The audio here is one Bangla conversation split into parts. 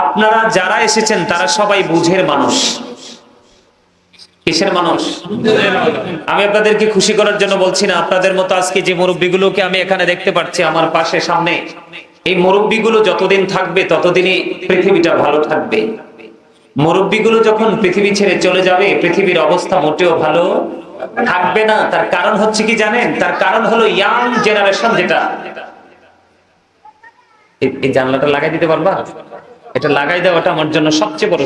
আপনারা যারা এসেছেন তারা সবাই বুঝের মানুষ। কিসের মানুষ? আমি আপনাদেরকে খুশি করার জন্য বলছি না। আপনাদের মতো আজকে যে মুরব্বীগুলোকে আমি এখানে দেখতে পাচ্ছি আমার পাশে সামনে, এই মুরব্বীগুলো যতদিন থাকবে ততদিনই পৃথিবীটা ভালো থাকবে। মুরব্বীগুলো যখন পৃথিবী ছেড়ে চলে যাবে পৃথিবীর অবস্থা মোটেও ভালো থাকবে না। তার কারণ হচ্ছে কি জানেন? তার কারণ হলো ইয়াং জেনারেশন। যেটা এই জানলাটা লাগাই দিতে পারবা? এটা লাগাই দেওয়াটা আমার জন্য সবচেয়ে বড়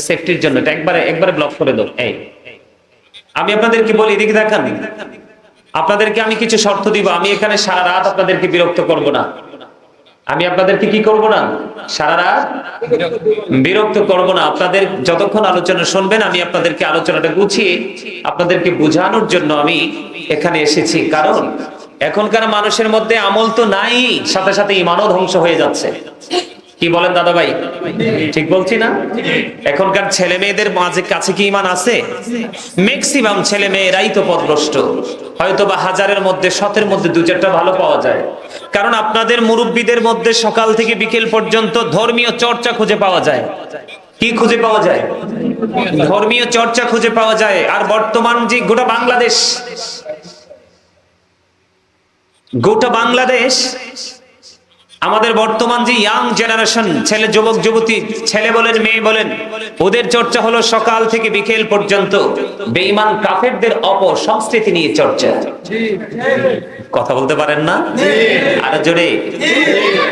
সেফটির জন্য। এটা একবারে ব্লক করে দাও। এই আমি আপনাদেরকে বলি, এদিকে দেখান, আপনাদেরকে আমি কিছু শর্ত দিব। আমি এখানে সারা রাত আপনাদেরকে বিরক্ত করব না। আমি আপনাদেরকে কি করব না? সারা রাত বিরক্ত করব না। আপনাদের যতক্ষণ আলোচনা শুনবেন আমি আপনাদেরকে আলোচনাটা গুছিয়ে আপনাদেরকে বোঝানোর জন্য আমি এখানে এসেছি। কারণ এখনকার মানুষের মধ্যে আমল তো নাই, সাথে সাথে ঈমানও ধ্বংস হয়ে যাচ্ছে। কি বলেন দাদা ভাই? ঠিক বলছি না? এখনকার ছেলে মেয়েদের মাঝে কাছে কি ঈমান আছে? ম্যাক্সিমাম ছেলে মেয়েরাই তো পথভ্রষ্ট। হয়তো বা হাজারের মধ্যে 100-এর মধ্যে 2-4টা ভালো পাওয়া যায়। কারণ আপনাদের মুরব্বীদের মধ্যে সকাল থেকে বিকেল পর্যন্ত ধর্মীয় চর্চা খুঁজে পাওয়া যায়। কি খুঁজে পাওয়া যায়? ধর্মীয় চর্চা খুঁজে পাওয়া যায়। আর বর্তমান যে গোটা বাংলাদেশ আমাদের বর্তমান যে ইয়াং জেনারেশন, ছেলে যুবক যুবতী, ছেলে বলেন মেয়ে বলেন, ওদের চর্চা হলো সকাল থেকে বিকেল পর্যন্ত বেঈমান কাফেরদের অপসংস্কৃতি নিয়ে চর্চা। কথা বলতে পারেন না? আর জোরে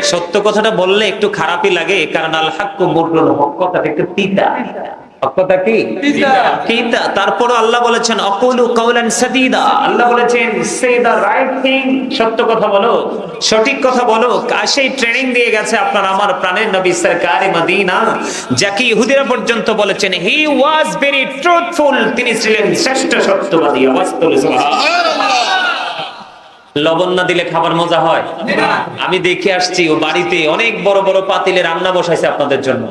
সত্য কথাটা বললে একটু খারাপই লাগে, কারণ আল হাক্কু মুররুন, হক কথাটা একটু তিতা। কথা কি তিতা? তারপর আল্লাহ বলেছেন আকুলু কাওলান সাদীদা। আল্লাহ বলেছেন সে দা রাইট থিং, সত্য কথা বলো, সঠিক কথা বলো। সেই ট্রেনিং দিয়ে গেছে আপনার আমার প্রাণের নবী সরকারে মদিনা, যাকে ইহুদিরা পর্যন্ত বলেছেন হি ওয়াজ ভেরি ট্রুথফুল, তিনি ছিলেন শ্রেষ্ঠ সত্যবাদী। আওয়াজ তোলে সুবহানাল্লাহ। লবণ না দিলে খাবার মজা হয়? আমি দেখে আসছি ও বাড়িতে অনেক বড় বড় পাতিলে রান্না বসাইছে আপনাদের জন্য।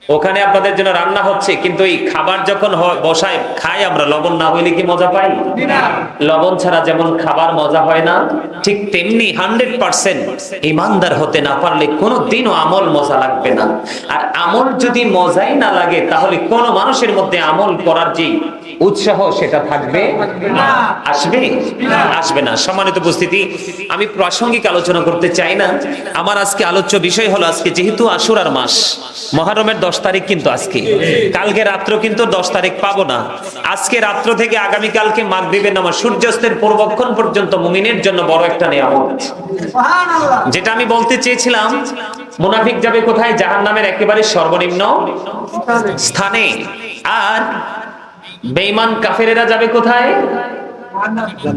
ওখানে আপনাদের জন্য রান্না হচ্ছে, কিন্তু এই খাবার যখন বসায় খাই আমরা, লবণ না হইলে কি মজা পাই? লবণ ছাড়া যেমন খাবার মজা হয় না, ঠিক তেমনি 100% ইমানদার হতে না পারলে কোনোদিনও আমল মজা লাগবে না। আর আমল যদি মজাই না লাগে তাহলে কোন মানুষের মধ্যে আমল করার যে উৎসাহ সেটা থাকবে না। আসবে না। সম্মানিত উপস্থিতি, আমি প্রাসঙ্গিক আলোচনা করতে চাই না। আমার আজকে আলোচ্য বিষয় হলো, আজকে যেহেতু আশুরার মাস, মুহররমের 10 তারিখ কিন্তু আজকে, কালকে রাত্র কিন্তু 10 তারিখ পাবো না। আজকে রাত্র থেকে আগামী কালকে মাগরিবের নামাজ সূর্যাস্তের পূর্বক্ষণ পর্যন্ত মুমিনের জন্য বড় একটা নিয়ামত। যেটা আমি বলতে চেয়েছিলাম, মুনাফিক যাবে কোথায়? জাহান্নামের একেবারে সর্বনিম্ন স্থানে। আর বেঈমান কাফেরেরা যাবে কোথায়?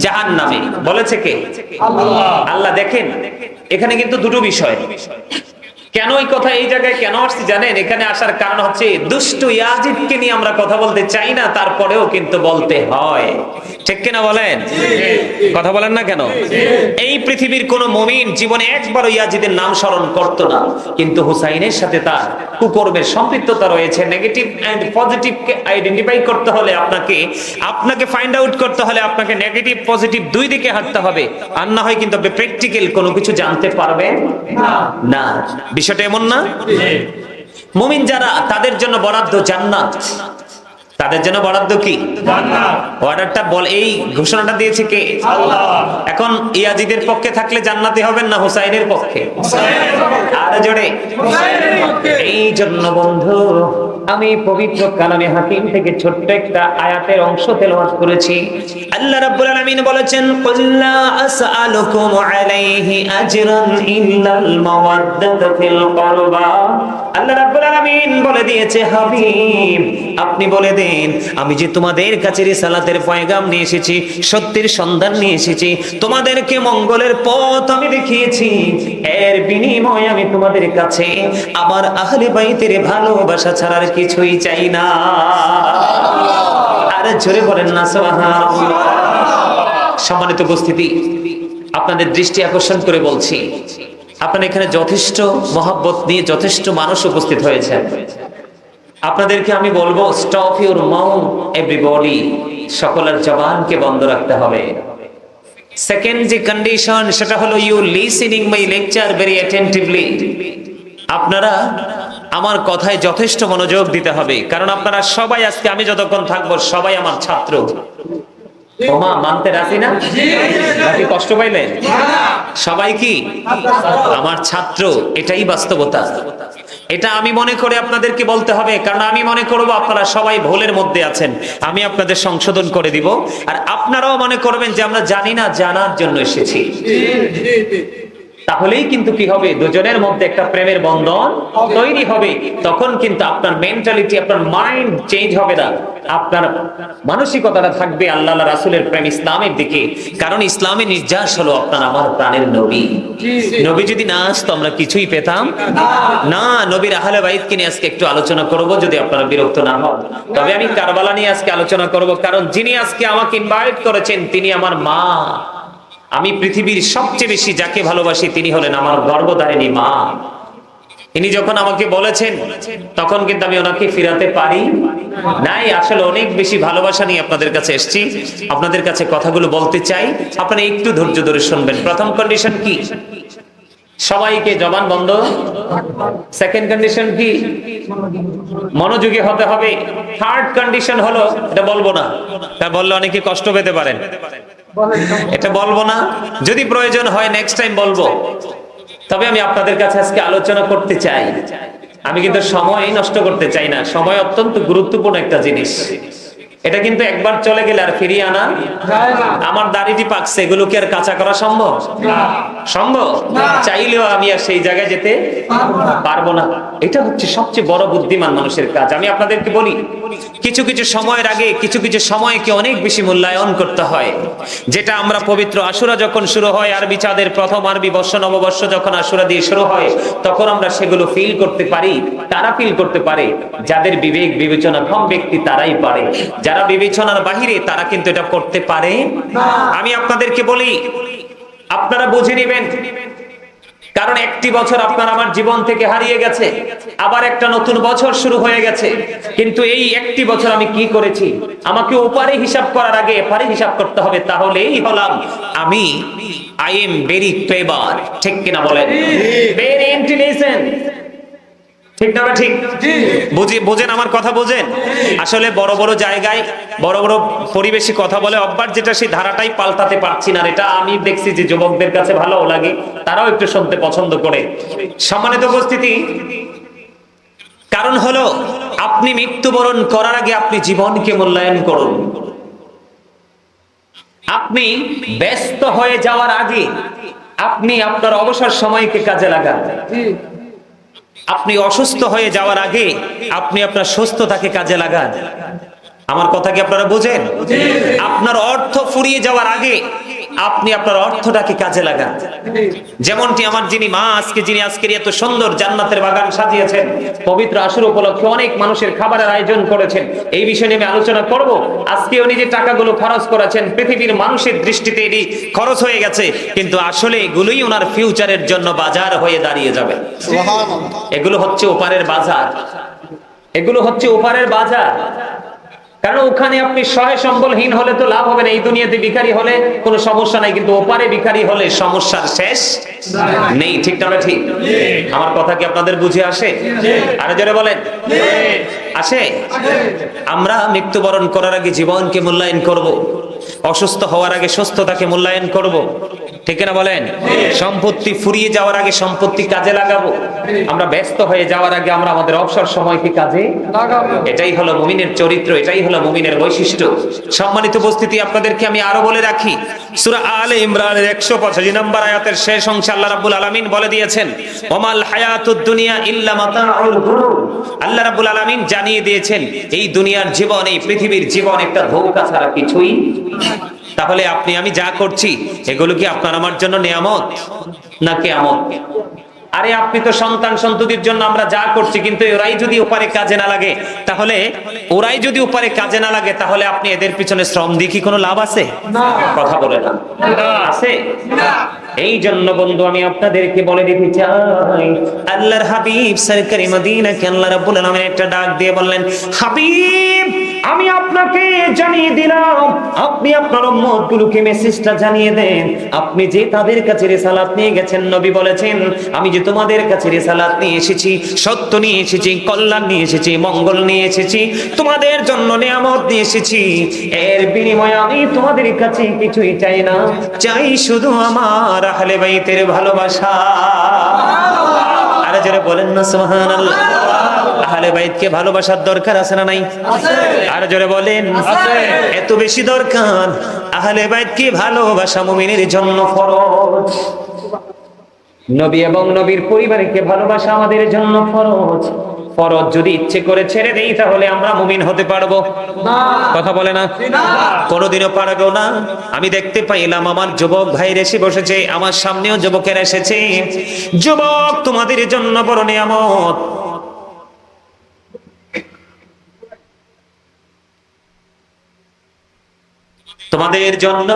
জাহান্নামে। বলেছে কে? আল্লাহ। দেখেন এখানে কিন্তু দুটো বিষয়। কেন এই কথা এই জায়গায় কেন আসছি জানেন? এখানে আসার কারণ হচ্ছে দুষ্ট ইয়াজিদকে নিয়ে আমরা কথা বলতে চাই না, তারপরেও কিন্তু বলতে হয়। ঠিক কিনা বলেন? কথা বলেন না কেন? এই পৃথিবীর কোন মুমিন জীবনে একবারও ইয়াজিদের নাম স্মরণ করতো না, কিন্তু হুসাইনের সাথে তার কুকর্মের সম্পৃক্ততা রয়েছে। নেগেটিভ এন্ড পজিটিভ কে আইডেন্টিফাই করতে হলে আপনাকে ফাইন্ড আউট করতে হলে আপনাকে নেগেটিভ পজিটিভ দুই দিকে হাঁটতে হবে। আর না হয় কিন্তু আপনি প্র্যাকটিক্যাল কোনো কিছু জানতে পারবেন না। বিষয়টা এমন না? মুমিন যারা, তাদের জন্য বরাদ্দ জান্নাত। তাদের জন্য বরাদ্দ কি? জান্নাত। অর্ডারটা বল, এই ঘোষণাটা দিয়েছে কে? আল্লাহ। এখন ইয়াজিদের পক্ষে থাকলে জান্নাতি হবেন না হুসাইনের পক্ষে? আর জোরে হুসাইনের পক্ষে। এই জন্য বন্ধু আমি পবিত্র কালামে হাকিম থেকে ছোট্ট একটা আয়াতের অংশ তেলাওয়াত করেছি। আল্লাহ রাব্বুল আলামিন বলেছেন কুল লা আসআলুকুম আলাইহি আজরান ইল্লাল মাওয়াদ্দাতা ফিল কুরবা। আল্লাহ রাব্বুল আলামিন বলে দিয়েছে, হাবিব আপনি বলে দেন, আমি যে তোমাদের কাছে রিসালাতের পয়গাম নিয়ে এসেছি, সত্যের সন্ধান নিয়ে এসেছি, তোমাদেরকে মঙ্গলের পথ আমি দেখিয়েছি, এর বিনিময়ে আমি তোমাদের কাছে আমার আহলে বাইতের ভালোবাসা ছাড়া কিছুই চাই না। আরে জোরে বলেন না সুবহানাল্লাহ। সম্মানিত উপস্থিতি, আপনাদের দৃষ্টি আকর্ষণ করে বলছি, আপনারা এখানে যথেষ্ট মহব্বত নিয়ে যথেষ্ট মানুষ উপস্থিত হয়েছেন। আপনাদেরকে আমি বলবো, স্টপ ইউর মাউথ এভরিবডি, সকলের জবানকে বন্ধ রাখতে হবে। সেকেন্ড যে কন্ডিশন, সেটা হলো you listening my lecture very attentively. আপনারা আমার কথায় যথেষ্ট মনোযোগ দিতে হবে, কারণ আপনারা সবাই আজকে আমি যতক্ষণ থাকবো সবাই আমার ছাত্র। ওমা মানতে রাজি না? নাকি কষ্ট পাইলেন? সবাই কি আমার ছাত্র? এটাই বাস্তবতা। এটা আমি মনে করে আপনাদেরকে বলতে হবে, কারণ আমি মনে করব আপনারা সবাই ভুলের মধ্যে আছেন, আমি আপনাদের সংশোধন করে দিব। আর আপনারাও মনে করবেন যে আমরা জানি না, জানার জন্য এসেছি। তাহলেই কিন্তু কি হবে, দুজনের মধ্যে একটা প্রেমের বন্ধন তৈরি হবে। তখন কিন্তু আপনার মেন্টালিটি, আপনার মাইন্ড চেঞ্জ হবে না, আপনার মানসিকতাটা থাকবে আল্লাহ রাসূলের প্রেম, ইসলামের দিকে। কারণ ইসলামের নির্যাস হলো আপনার আমার প্রাণের নবী। নবী যদি না আসতো আমরা কিছুই পেতাম না। নবীর আহলে বাইতকে নিয়ে আজকে একটু আলোচনা করব, যদি আপনারা বিরক্ত না হন। তবে আমি কারবালা নিয়ে আজকে আলোচনা করব, কারণ যিনি আজকে আমাকে ইনভাইট করেছেন তিনি আমার মা। আমি পৃথিবীর সবচেয়ে বেশি যাকে ভালোবাসি তিনি হলেন আমার গর্ভধারিণী মা। তিনি যখন আমাকে বলেছেন তখন কিন্তু আমি ওনাকে ফিরাতে পারি নাই। আসলে অনেক বেশি ভালোবাসা নিয়ে আপনাদের কাছে এসেছি, আপনাদের কাছে কথাগুলো বলতে চাই, আপনারা একটু ধৈর্য ধরে শুনবেন। প্রথম কন্ডিশন কি? সবাইকে জবান বন্ধ। সেকেন্ড কন্ডিশন কি? মনোযোগী হতে হবে। থার্ড কন্ডিশন হলো, এটা বলবো না, তা বললে অনেকে কষ্ট পেতে পারেন, এটা বলবো না। যদি প্রয়োজন হয় নেক্সট টাইম বলবো। তবে আমি আপনাদের কাছে আজকে আলোচনা করতে চাই। আমি কিন্তু সময় নষ্ট করতে চাই না। সময় অত্যন্ত গুরুত্বপূর্ণ একটা জিনিস। এটা কিন্তু একবার চলে গেলে আর ফিরিয়ে আনা যায় না। আমার দাড়িটি পাকছে, এগুলো কি আর কাঁচা করা সম্ভব? সম্ভব? চাইলেও আমি আর সেই জায়গায় যেতে পারবো না। এটা হচ্ছে সবচেয়ে বড় বুদ্ধিমান মানুষের কাজ। আমি আপনাদেরকে বলি, কিছু কিছু সময়ের আগে কিছু কিছু সময়কে অনেক বেশি মূল্যায়ন করতে হয়। যেটা আমরা পবিত্র আশুরা যখন শুরু হয়, আরবি চাঁদের প্রথম আরবি বর্ষ নববর্ষ যখন আশুরা দিয়ে শুরু হয়, তখন আমরা সেগুলো ফিল করতে পারি। তারা ফিল করতে পারে যাদের বিবেক বিবেচনা কম ব্যক্তি, তারাই পারে। যারা বিবেচনার বাহিরে তারা কিন্তু এটা করতে পারে না। আমি আপনাদেরকে বলি, আপনারা বুঝে নেবেন, কারণ একটি বছর আপনার আমার জীবন থেকে হারিয়ে গেছে, আবার একটা নতুন বছর শুরু হয়ে গেছে। কিন্তু এই একটি বছর আমি কি করেছি, আমাকে ওপারে হিসাব করার আগে এপারে হিসাব করতে হবে। তাহলেই হলাম আমি আই এম ভেরি ক্লেভার। ঠিক কিনা বলেন? Very intelligent. ঠিক না? ঠিক বোঝেন আমার কথা? বোঝেন? আসলে বড় বড় জায়গায় বড় বড় পরিবেশে কথা বলে অভ্যাস, যেটা সেই ধারাটাই পাল্টাতে পারছি না। এটা আমি দেখছি যে যুবকদের কাছে ভালো লাগে, তারাও একটু শুনতে পছন্দ করে। সম্মানিত উপস্থিতি, কারণ হলো আপনি মৃত্যুবরণ করার আগে আপনি জীবনকে মূল্যায়ন করুন। আপনি ব্যস্ত হয়ে যাওয়ার আগে আপনি আপনার অবসর সময়কে কাজে লাগান। আপনি অসুস্থ হয়ে যাওয়ার আগে আপনি আপনার সুস্থতাকে কাজে লাগান। আমার কথা কি আপনারা বুঝেন? আপনার অর্থ ফুরিয়ে যাওয়ার আগে আপনি আপনার অর্থটাকে কাজে লাগান। যেমনটি আমার যিনি মা যিনি আজকের এত সুন্দর জান্নাতের বাগান সাজিয়েছেন, পবিত্র আশুরা উপলক্ষে অনেক মানুষের খাবারের আয়োজন করেছেন। এই বিষয়ে নিয়ে আমি আলোচনা করব। আজকে উনি যে টাকাগুলো খরচ করেছেন, পৃথিবীর মানুষের দৃষ্টিতে এটি খরচ হয়ে গেছে, কিন্তু আসলে এগুলোই ওনার ফিউচারের জন্য বাজার হয়ে দাঁড়িয়ে যাবে। এগুলো হচ্ছে ওপারের বাজার, এগুলো হচ্ছে ওপারের বাজার। কারণ ওখানে আপনি সহায় সম্বলহীন হলে তো লাভ হবে না। এই দুনিয়াতে ভিখারি হলে কোনো সমস্যা নাই, কিন্তু ওপারে ভিখারি হলে সমস্যার শেষ নেই। ঠিক না? ঠিক। আমার কথা কি আপনাদের বুঝে আসে? আরে জোরে বলেন, আসে? আমরা মৃত্যুবরণ করার আগে জীবনকে মূল্যায়ন করব, অসুস্থ হওয়ার আগে সুস্থতাকে মূল্যায়ন করব। ঠিক না বলেন? সম্পত্তি ফুরিয়ে যাওয়ার আগে সম্পত্তি কাজে লাগাবো। আমরা ব্যস্ত হয়ে যাওয়ার আগে আমরা আমাদের অবসর সময়কে কাজে লাগাবো। এটাই হলো মুমিনের চরিত্র, এটাই হলো মুমিনের বৈশিষ্ট্য। সম্মানিত উপস্থিতি, আপনাদেরকে আমি আরো বলে রাখি, সূরা আলে ইমরানের 185 নম্বর আয়াতের শেষ অংশে আল্লাহ রাব্বুল আলামিন বলে দিয়েছেন, ওমাল হায়াতুদ দুনিয়া ইল্লা মাতাউল গুরুর। আল্লাহ রাব্বুল আলামিন জানিয়ে দিয়েছেন এই দুনিয়ার জীবন, এই পৃথিবীর জীবন একটা ধোঁকা ছাড়া কিছুই। তাহলে আপনি আমি যা করছি এগুলো কি আপনার আমার জন্য নিয়ামত না কিয়ামত? আরে আপনি তো সন্তান সন্ততির জন্য আমরা যা করছি, কিন্তু ওরাই যদি ওপারে কাজে না লাগে, তাহলে ওরাই যদি ওপারে কাজে না লাগে, তাহলে আপনি এদের পিছনে শ্রম দিয়ে কি কোনো লাভ আছে? কথা বলে না, আছে? এই জন্য বন্ধু আমি আপনাদেরকে বলে দিতে চাই, আল্লাহর হাবিব সরকারি মদিনাকে আল্লাহ রাব্বুল আলামিন একটা ডাক দিয়ে বললেন, হাবিব আমি আপনাকে জানিয়ে দিলাম, আপনি আপনার উম্মতগুলোকে মেসেজটা জানিয়ে দেন। আপনি যে তাদের কাছে রিসালাত নিয়ে গেছেন, নবী বলেছেন আমি যে তোমাদের কাছে রিসালাত নিয়ে এসেছি, সত্য নিয়ে এসেছি, কল্যাণ নিয়ে এসেছি, মঙ্গল নিয়ে এসেছি, তোমাদের জন্য নিয়ামত নিয়ে এসেছি, এর বিনিময়ে আমি তোমাদের কাছে কিছুই চাই না, চাই শুধু আমার আহলে বাইতের ভালোবাসা। আরে যারা বলেন না সুবহানাল্লাহ। আহলে বাইতকে ভালোবাসার দরকার আছে না নাই? আর জোরে বলেন এত বেশি দরকার। আহলে বাইতকে ভালোবাসা মুমিনের জন্য ফরজ। নবী এবং নবীর পরিবারকে ভালোবাসা আমাদের জন্য ফরজ। ফরজ যদি ইচ্ছে করে ছেড়ে দেই তাহলে আমরা মুমিন হতে পারবো না? কথা বলে না, কোনোদিনও পারবো না। আমি দেখতে পাইলাম আমার যুবক ভাইরা এসে বসেছে, আমার সামনেও যুবকেরা এসেছে। যুবক তোমাদের জন্য বড় নিয়ামত, তোমাদের জন্য